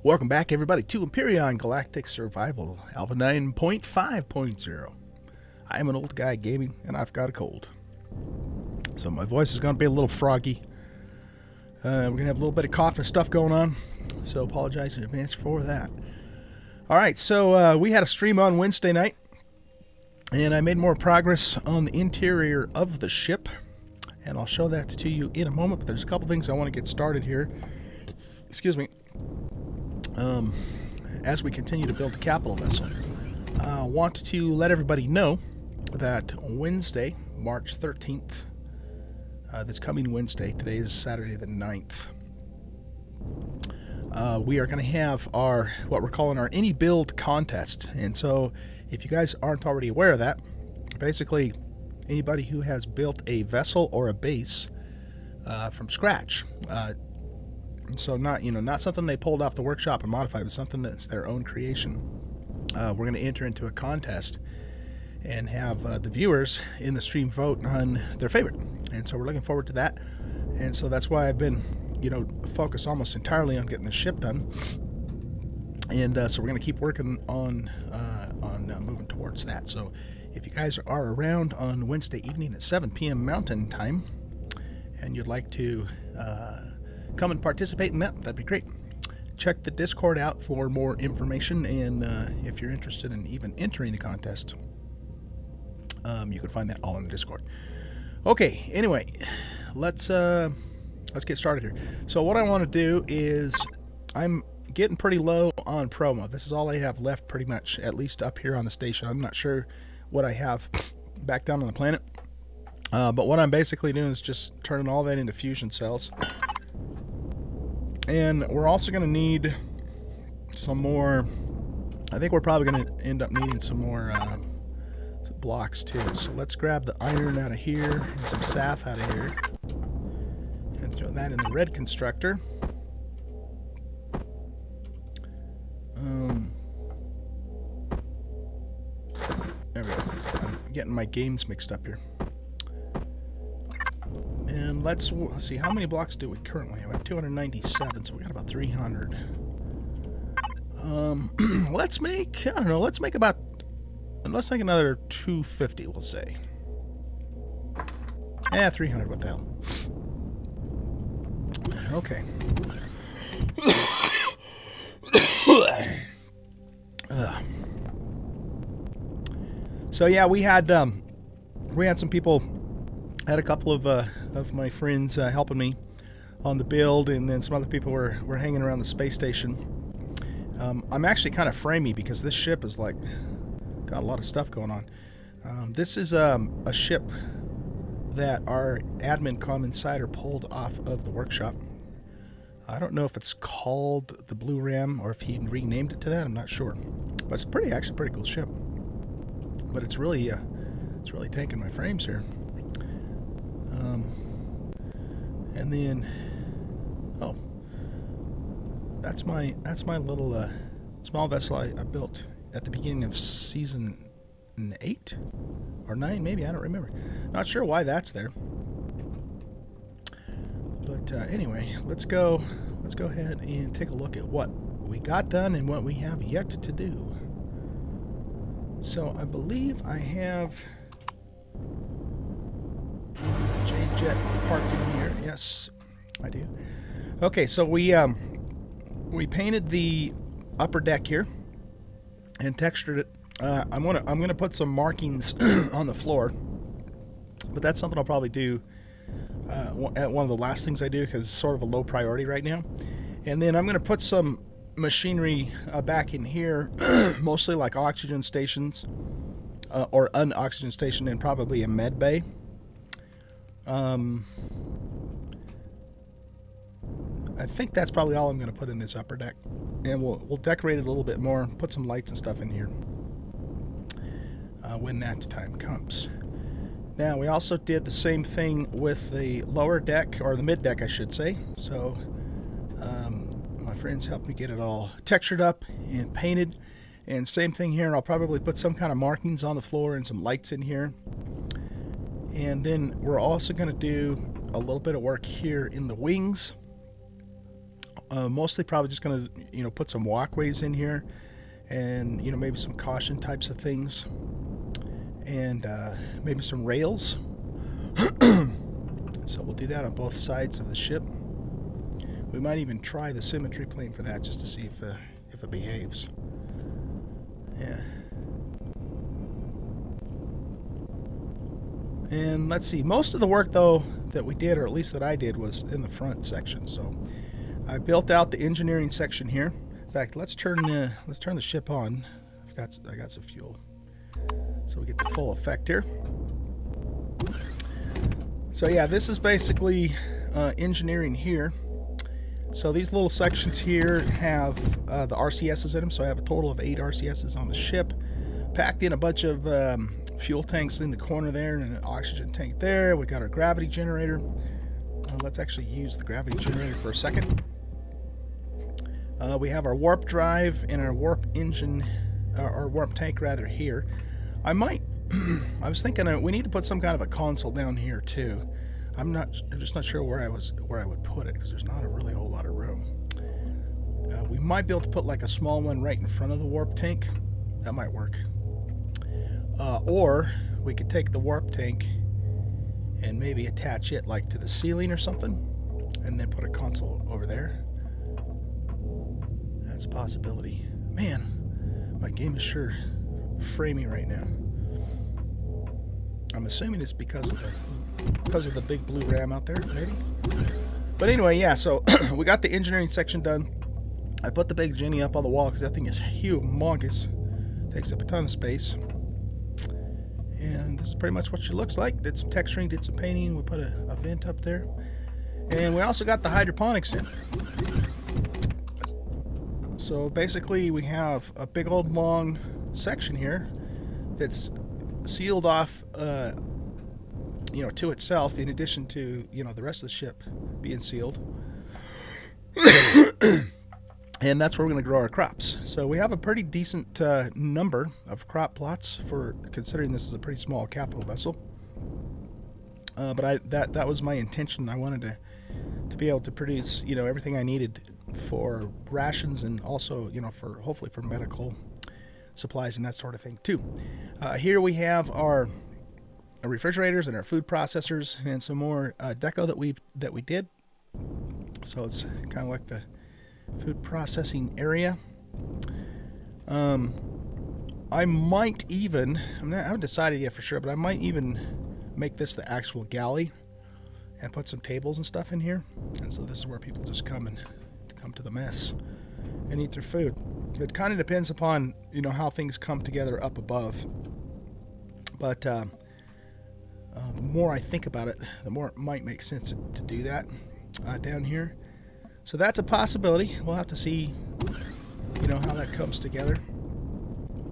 Welcome back, everybody, to Empyrion Galactic Survival, Alpha 9.5.0. I am an old guy gaming, and I've got a cold. So my voice is going to be a little froggy. We're going to have a little bit of cough and stuff going on, so apologize in advance for that. Alright, so we had a stream on Wednesday night, and I made more progress on the interior of the ship, and I'll show that to you in a moment, but there's a couple things I want to get started here. Excuse me. As we continue to build the capital vessel, I want to let everybody know that Wednesday, March 13th, this coming Wednesday, today is Saturday the 9th, we are going to have our, what we're calling our any build contest. And so, if you guys aren't already aware of that, basically anybody who has built a vessel or a base from scratch, so not something they pulled off the workshop and modified, but something that's their own creation. We're going to enter into a contest and have the viewers in the stream vote on their favorite. And so we're looking forward to that. And so that's why I've been, focused almost entirely on getting the ship done. And so we're going to keep working on moving towards that. So if you guys are around on Wednesday evening at 7 p.m. Mountain Time, and you'd like to come and participate in that, that'd be great. Check the Discord out for more information, and if you're interested in even entering the contest, you can find that all in the Discord. Okay, anyway, let's get started here. So what I want to do is, I'm getting pretty low on promo. This is all I have left, pretty much, at least up here on the station. I'm not sure what I have back down on the planet, but what I'm basically doing is just turning all that into fusion cells. And we're also going to need some more. I think we're probably going to end up needing some more some blocks too. So let's grab the iron out of here and some saf out of here and throw that in the red constructor. There we go. I'm getting my games mixed up here. And let's see, how many blocks do we currently have? We have 297, so we got about 300. Let's make, I don't know, let's make another 250, we'll say. Yeah, 300, what the hell. Okay. So yeah, we had some people. Had a couple of my friends helping me on the build, and then some other people were hanging around the space station. I'm actually kind of framey because this ship is like got a lot of stuff going on. This is a ship that our admin insider pulled off of the workshop. I don't know if it's called the Blue Ram or if he renamed it to that. I'm not sure, but it's actually pretty cool ship. But it's really tanking my frames here. And then, oh, that's my little small vessel I built at the beginning of season 8 or 9, maybe, I don't remember. Not sure why that's there. But anyway, let's go ahead and take a look at what we got done and what we have yet to do. So I believe I have J-Jet parked in here. Yes, I do. Okay, so we painted the upper deck here and textured it. I'm gonna put some markings on the floor, but that's something I'll probably do at one of the last things I do because it's sort of a low priority right now. And then I'm gonna put some machinery back in here, mostly like oxygen stations or an oxygen station and probably a med bay. I think that's probably all I'm going to put in this upper deck, and we'll decorate it a little bit more, put some lights and stuff in here when that time comes. Now we also did the same thing with the lower deck, or the mid deck I should say. So my friends helped me get it all textured up and painted, and same thing here. I'll probably put some kind of markings on the floor and some lights in here. And then we're also going to do a little bit of work here in the wings Mostly probably just going to, put some walkways in here and, maybe some caution types of things and maybe some rails. So we'll do that on both sides of the ship. We might even try the symmetry plane for that just to see if it behaves. Yeah. And let's see, most of the work though that we did, or at least that I did, was in the front section. So I built out the engineering section here. In fact, let's turn the ship on. I got some fuel, so we get the full effect here. So yeah, this is basically engineering here. So these little sections here have the RCSs in them. So I have a total of 8 RCSs on the ship, packed in a bunch of fuel tanks in the corner there and an oxygen tank there. We got our gravity generator. Let's actually use the gravity generator for a second. We have our warp drive and our warp engine, our warp tank rather, here. I was thinking we need to put some kind of a console down here too. I'm just not sure where I would put it because there's not a really whole lot of room. We might be able to put like a small one right in front of the warp tank. That might work. Or we could take the warp tank and maybe attach it like to the ceiling or something and then put a console over there. That's a possibility. Man, my game is sure framing right now. I'm assuming it's because of the big blue ram out there, maybe. But anyway, yeah, so we got the engineering section done. I put the big Jenny up on the wall because that thing is humongous. Takes up a ton of space. And this is pretty much what she looks like. Did some texturing, did some painting. We put a vent up there. And we also got the hydroponics in. So basically we have a big old long section here that's sealed off to itself, in addition to the rest of the ship being sealed. And that's where we're going to grow our crops. So we have a pretty decent number of crop plots for considering this is a pretty small capital vessel. But that was my intention. I wanted to be able to produce everything I needed for rations and also for hopefully for medical supplies and that sort of thing too. Here we have our refrigerators and our food processors and some more deco that we did. So it's kind of like the food processing area. I might even, I haven't decided yet for sure, but I might even make this the actual galley and put some tables and stuff in here. And so this is where people just come to the mess and eat their food. It kind of depends upon how things come together up above. But the more I think about it, the more it might make sense to do that down here. So that's a possibility. We'll have to see, how that comes together.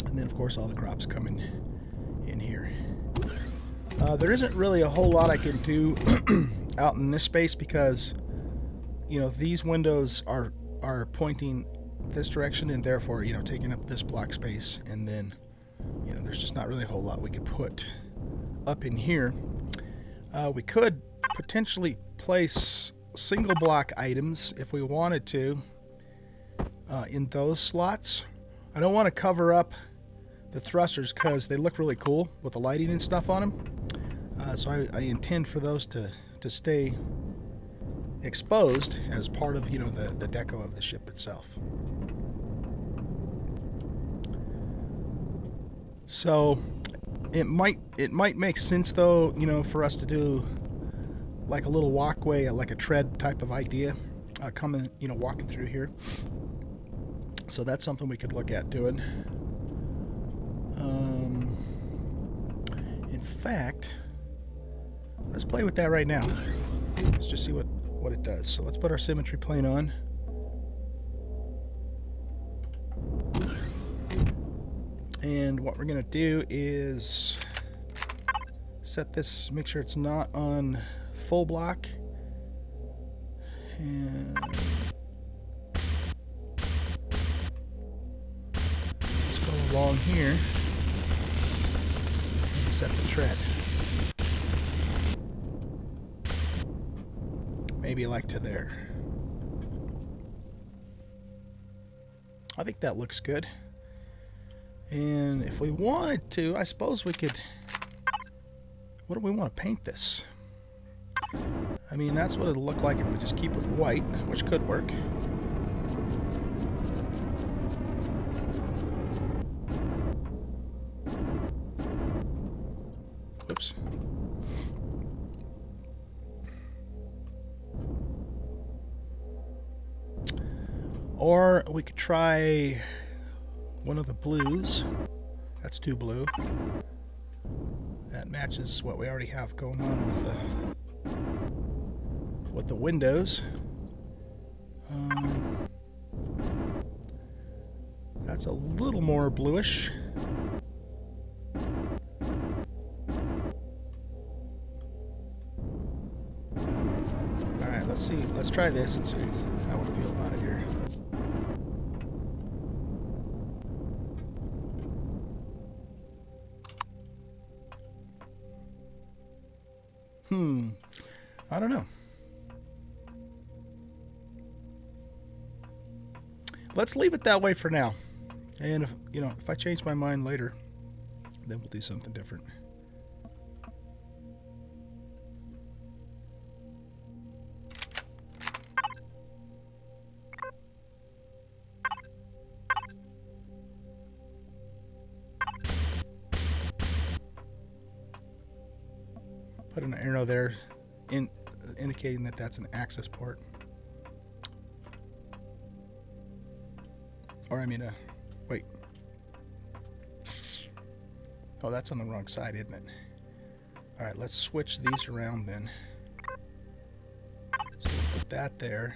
And then, of course, all the crops coming in here. There isn't really a whole lot I can do out in this space because, these windows are pointing this direction and therefore, taking up this block space. And then, there's just not really a whole lot we could put up in here. We could potentially place single block items if we wanted to in those slots. I don't want to cover up the thrusters because they look really cool with the lighting and stuff on them. So I intend for those to stay exposed as part of the deco of the ship itself. So it might make sense though, for us to do like a little walkway, like a tread type of idea, coming, walking through here. So that's something we could look at doing. In fact, let's play with that right now. Let's just see what it does. So let's put our symmetry plane on. And what we're going to do is set this, make sure it's not on full block. And let's go along here and set the tread. Maybe like to there. I think that looks good. And if we wanted to, I suppose we could... What do we want to paint this? I mean, that's what it'll look like if we just keep it white, which could work. Oops. Or we could try one of the blues. That's too blue. That matches what we already have going on with the windows. That's a little more bluish. Alright, let's see. Let's try this and see how we feel about it here. I don't know. Let's leave it that way for now. And if I change my mind later, then we'll do something different. Put an arrow there indicating that that's an access port. Or I mean, wait. Oh, that's on the wrong side, isn't it? Alright, let's switch these around then. So we'll put that there.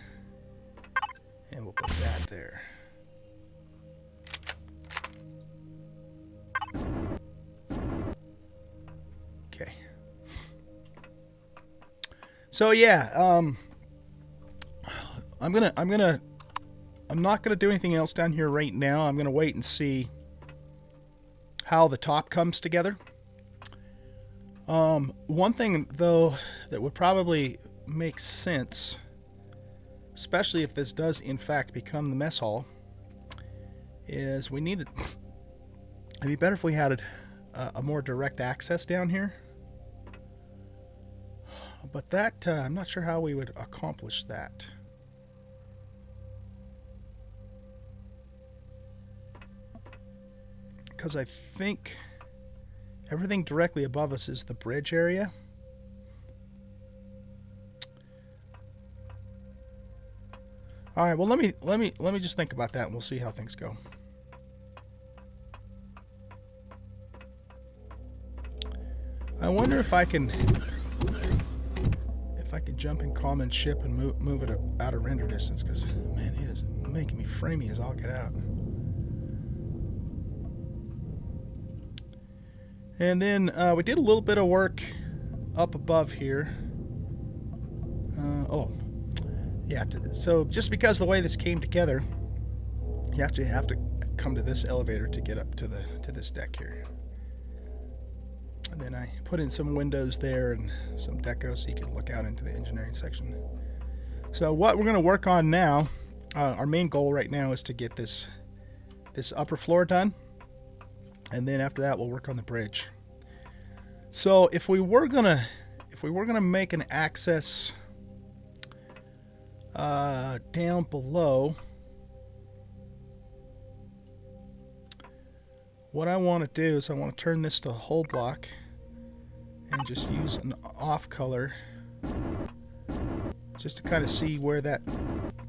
And we'll put that there. Okay. So yeah, I'm not gonna do anything else down here right now. I'm gonna wait and see how the top comes together. One thing though that would probably make sense, especially if this does in fact become the mess hall, is we need it. It'd be better if we had a more direct access down here. But that, I'm not sure how we would accomplish that. Because I think everything directly above us is the bridge area. All right, well let me just think about that and we'll see how things go. I wonder if I can jump in common ship and move it out of render distance, because man, it is making me framey as all get out. And then we did a little bit of work up above here. Oh, yeah. So just because the way this came together, you actually have to come to this elevator to get up to this deck here. And then I put in some windows there and some deco so you can look out into the engineering section. So what we're going to work on now, our main goal right now is to get this upper floor done. And then after that we'll work on the bridge. So if we were gonna make an access down below, what I want to do is I want to turn this to a whole block and just use an off color just to kind of see where that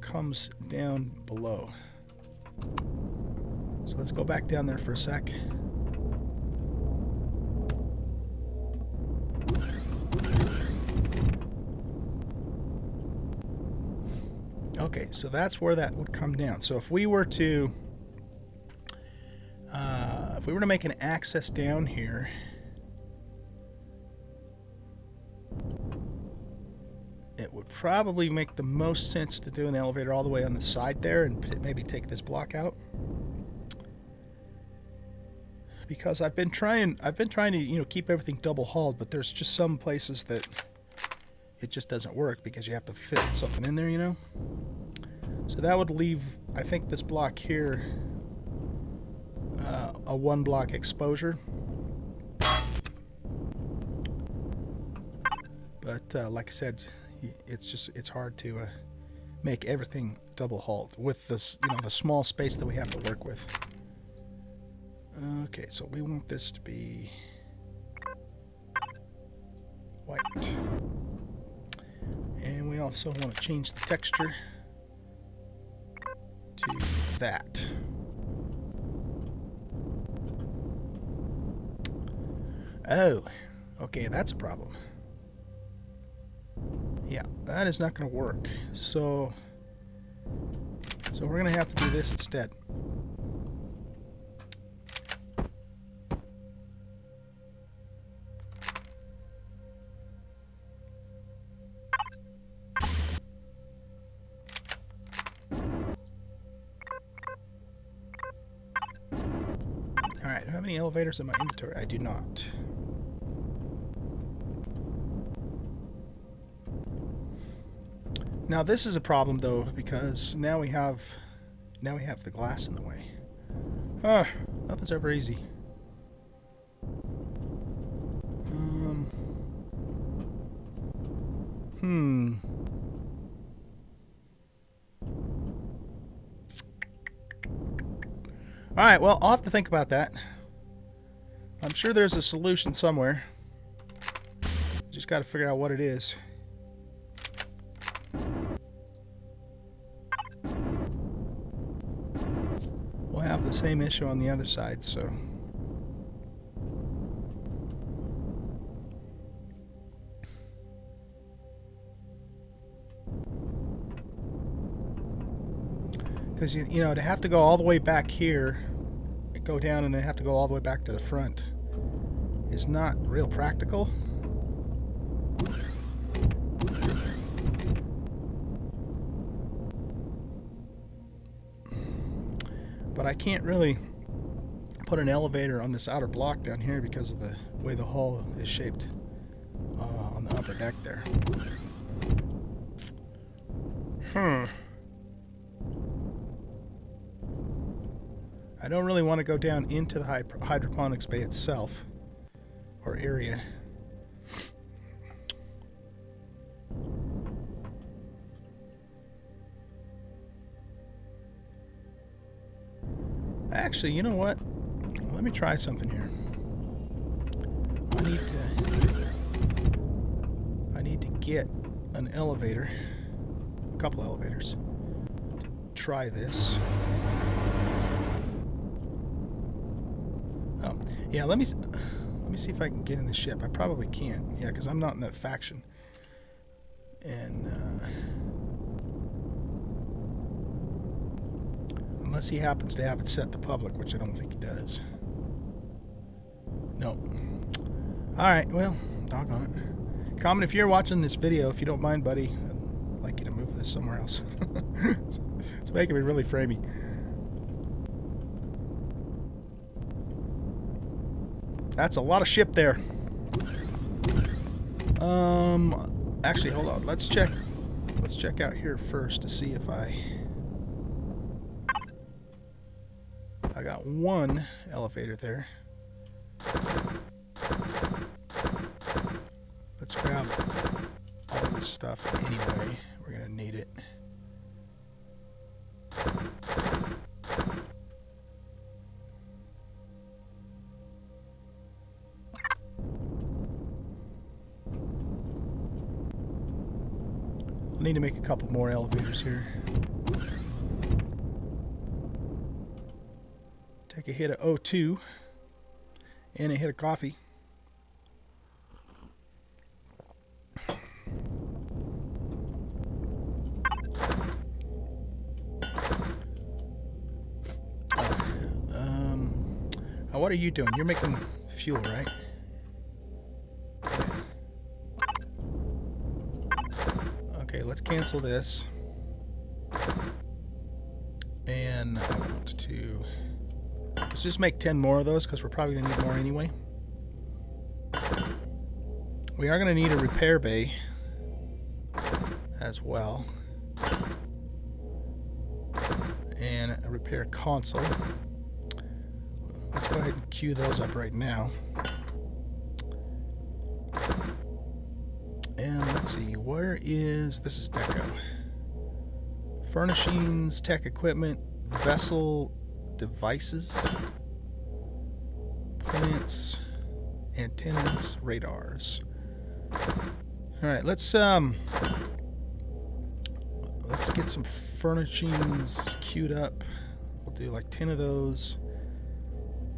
comes down below. So let's go back down there for a sec. Okay, so that's where that would come down. So if we were to make an access down here, it would probably make the most sense to do an elevator all the way on the side there and maybe take this block out. Because I've been trying to keep everything double hauled, but there's just some places that it just doesn't work because you have to fit something in there, So that would leave, I think, this block here a 1 block exposure. But like I said, it's hard to make everything double halt with this, the small space that we have to work with. Okay, so we want this to be white. And we also want to change the texture to that. Oh, okay, that's a problem. Yeah, that is not going to work. So we're going to have to do this instead. Alright, do I have any elevators in my inventory? I do not. Now this is a problem though, because now we have the glass in the way. Nothing's ever easy. Alright, well, I'll have to think about that. I'm sure there's a solution somewhere. Just got to figure out what it is. We'll have the same issue on the other side, so... Because, to have to go all the way back here, go down and then have to go all the way back to the front is not real practical. But I can't really put an elevator on this outer block down here because of the way the hull is shaped on the upper deck there. I don't really want to go down into the hydroponics bay itself, or area. Actually, you know what? Let me try something here. I need to get an elevator, a couple elevators, to try this. Oh, yeah, let me see if I can get in the ship. I probably can't. Yeah, because I'm not in that faction. And unless he happens to have it set to public, which I don't think he does. Nope. Alright, well, doggone it. Comment if you're watching this video, if you don't mind, buddy. I'd like you to move this somewhere else. It's making me really framey. That's a lot of ship there. Actually, hold on. Let's check out here first to see if I got one elevator there. Let's grab all this stuff anyway. We're gonna need it. I'll need to make a couple more elevators here. Take a hit of O2 and a hit of coffee. What are you doing? You're making fuel, right? Okay, let's cancel this. And I want to... Let's just make 10 more of those because we're probably going to need more anyway. We are going to need a repair bay as well. and a repair console. Let's go ahead and queue those up right now. And let's see, where is... This is Deco. Furnishings, tech equipment, vessel devices, plants, antennas, radars. Alright, let's get some furnishings queued up. We'll do like 10 of those.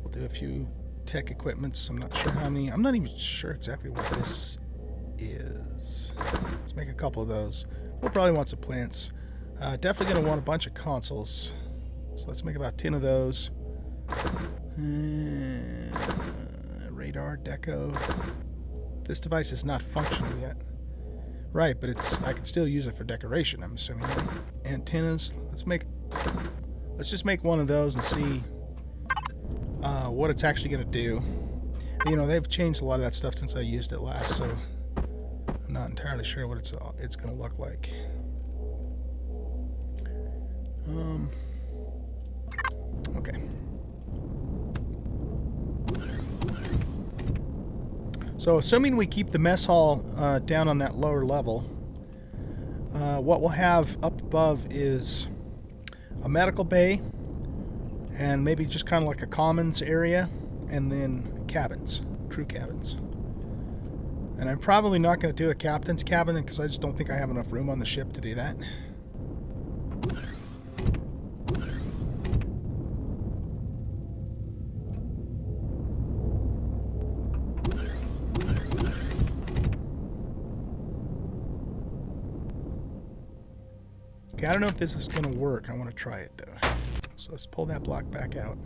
We'll do a few tech equipments. I'm not sure how many. I'm not even sure exactly what this is. Let's make a couple of those. We'll probably want some plants. Definitely going to want a bunch of consoles. So let's make about 10 of those. Radar, deco. This device is not functional yet. Right, but I can still use it for decoration, I'm assuming. Antennas. Let's just make one of those and see what it's actually going to do. You know, they've changed a lot of that stuff since I used it last, so I'm not entirely sure what it's going to look like. Okay. So assuming we keep the mess hall down on that lower level, what we'll have up above is a medical bay and maybe just kind of like a commons area, and then cabins, crew cabins. And I'm probably not going to do a captain's cabin because I just don't think I have enough room on the ship to do that. Okay, I don't know if this is going to work. I want to try it, though. So let's pull that block back out.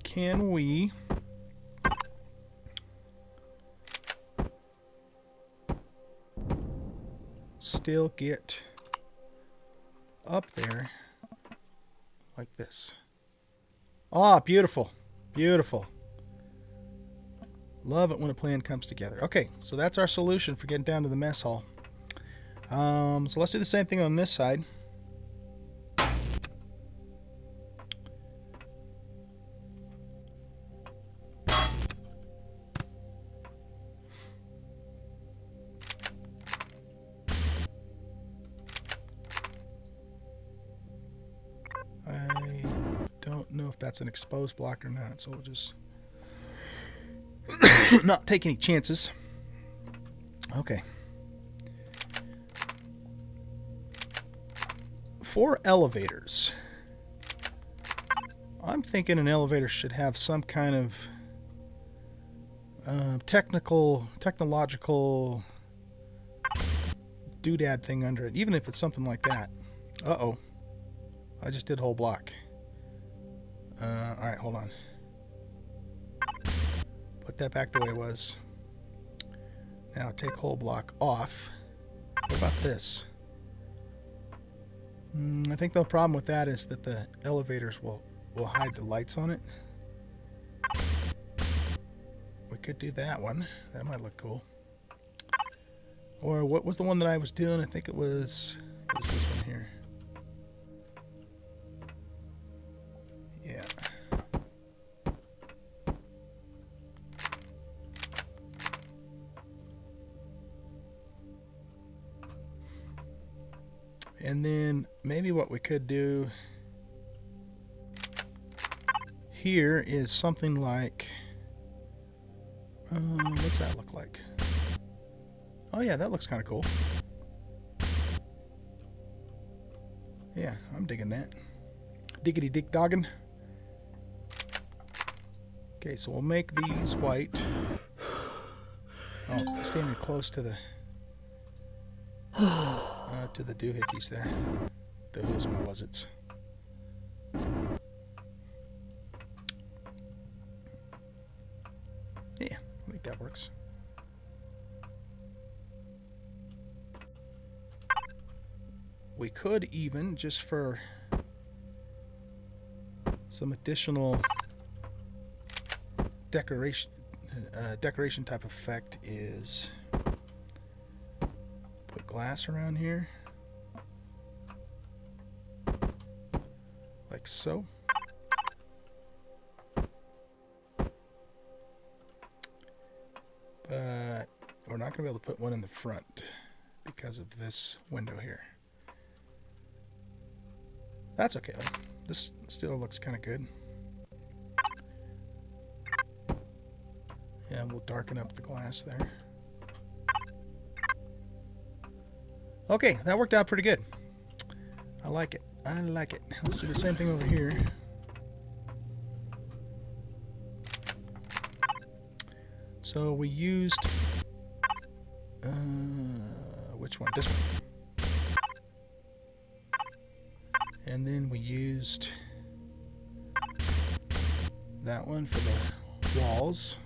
Can we... still get up there like this? Ah, beautiful. Beautiful. Love it when a plan comes together. Okay, so that's our solution for getting down to the mess hall. So let's do the same thing on this side. I don't know if that's an exposed block or not, so we'll just not take any chances. Okay. For elevators, I'm thinking an elevator should have some kind of technological doodad thing under it, even if it's something like that. Uh-oh. I just did whole block. Alright, hold on. Put that back the way it was. Now take whole block off. What about this? I think the problem with that is that the elevators will hide the lights on it. We could do that one. That might look cool. Or what was the one that I was doing? I think it was this one here. Yeah. And then maybe what we could do here is something like, what's that look like? Oh yeah, that looks kind of cool. Yeah, I'm digging that. Diggity dig doggin'. Okay, so we'll make these white. Oh, standing close to the doohickeys there. The who's was it? Yeah, I think that works. We could even, just for some additional decoration type effect, is put glass around here. like so. But we're not going to be able to put one in the front because of this window here. That's okay though. This still looks kind of good. Yeah, we'll darken up the glass there. Okay, that worked out pretty good. I like it. I like it. Let's do the same thing over here. So we used... which one? This one. And then we used that one for the walls.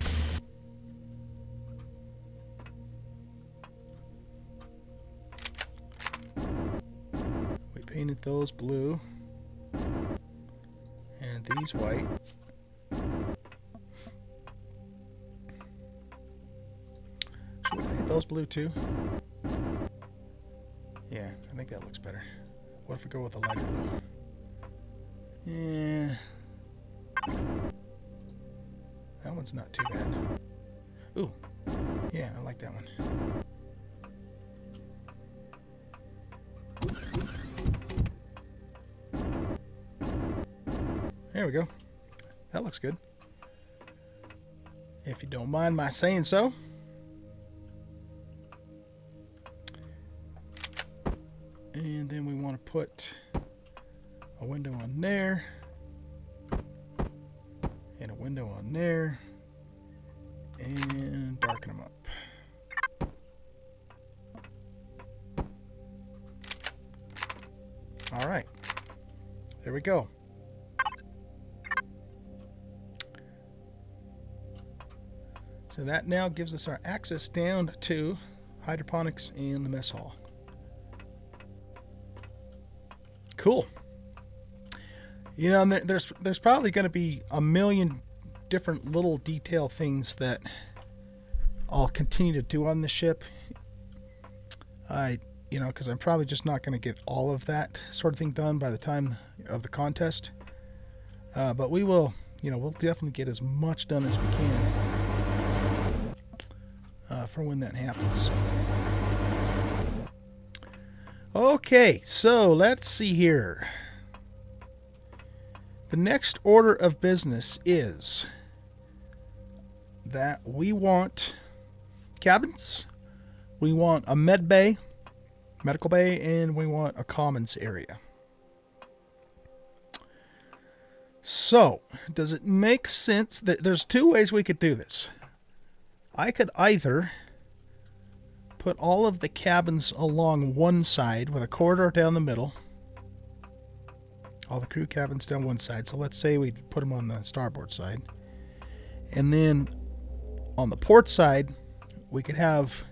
We painted those blue and these white. Should we paint those blue too? Yeah, I think that looks better. What if we go with a lighter blue? Yeah. That one's not too bad. Ooh. Yeah, I like that one. There we go. That looks good. If you don't mind my saying so. And then we want to put a window on there. And a window on there. And darken them up. Alright. There we go. So that now gives us our access down to hydroponics and the mess hall. Cool. You know, there's probably going to be a million different little detail things that I'll continue to do on the ship. You know, because I'm probably just not going to get all of that sort of thing done by the time of the contest. But we will, you know, we'll definitely get as much done as we can for when that happens. Okay, so let's see here. The next order of business is that we want cabins, we want a med bay, medical bay, and we want a commons area. So, does it make sense that there's two ways we could do this? I could either put all of the cabins along one side with a corridor down the middle. All the crew cabins down one side. So let's say we put them on the starboard side. And then on the port side, we could have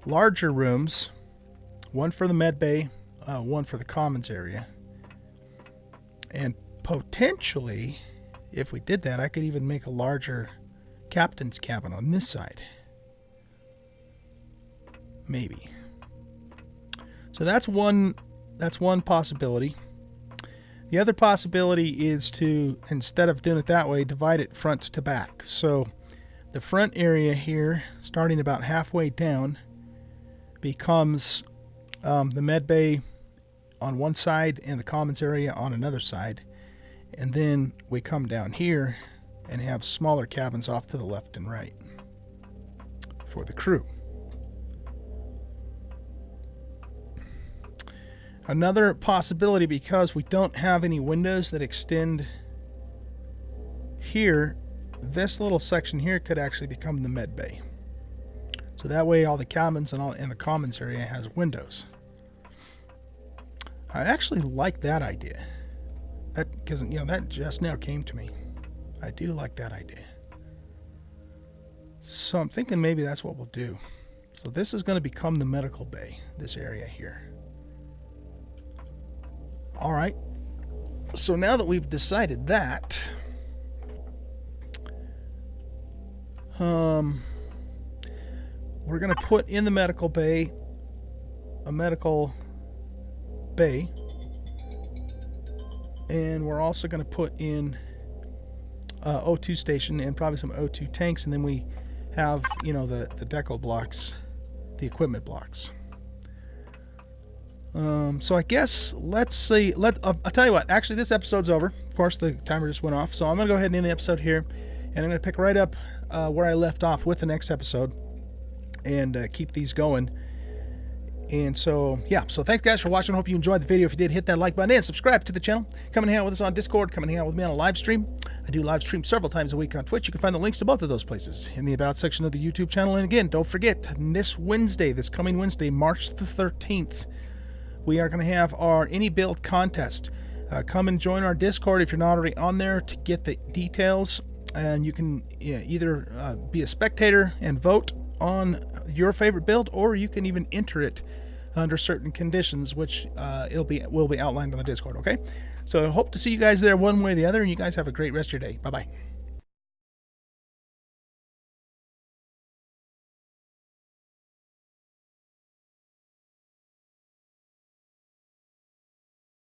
larger rooms. One for the med bay, one for the commons area. And potentially, if we did that, I could even make a larger captain's cabin on this side. Maybe. So that's one possibility. The other possibility is to, instead of doing it that way, divide it front to back. So the front area here, starting about halfway down, becomes the med bay on one side and the commons area on another side. And then we come down here and have smaller cabins off to the left and right for the crew. Another possibility, because we don't have any windows that extend here, this little section here could actually become the med bay. So that way all the cabins and the commons area has windows. I actually like that idea. Because, you know, that just now came to me. I do like that idea. So I'm thinking maybe that's what we'll do. So this is going to become the medical bay, this area here. All right. So now that we've decided that, we're going to put in the medical bay a medical bay. and we're also going to put in O2 station and probably some O2 tanks, and then we have, you know, the deco blocks, the equipment blocks. So I guess let's see. I'll tell you what. Actually, this episode's over. Of course, the timer just went off. So I'm gonna go ahead and end the episode here, and I'm gonna pick right up where I left off with the next episode, and keep these going. And so, yeah. So thanks, guys, for watching. Hope you enjoyed the video. If you did, hit that like button and subscribe to the channel. Come and hang out with us on Discord. Come and hang out with me on a live stream. I do live stream several times a week on Twitch. You can find the links to both of those places in the About section of the YouTube channel. And again, don't forget, this coming Wednesday, March the 13th, we are going to have our Any Build contest. Come and join our Discord if you're not already on there to get the details. And you can either be a spectator and vote on your favorite build, or you can even enter it under certain conditions, which will be outlined on the Discord. Okay, so I hope to see you guys there one way or the other, and you guys have a great rest of your day. Bye bye.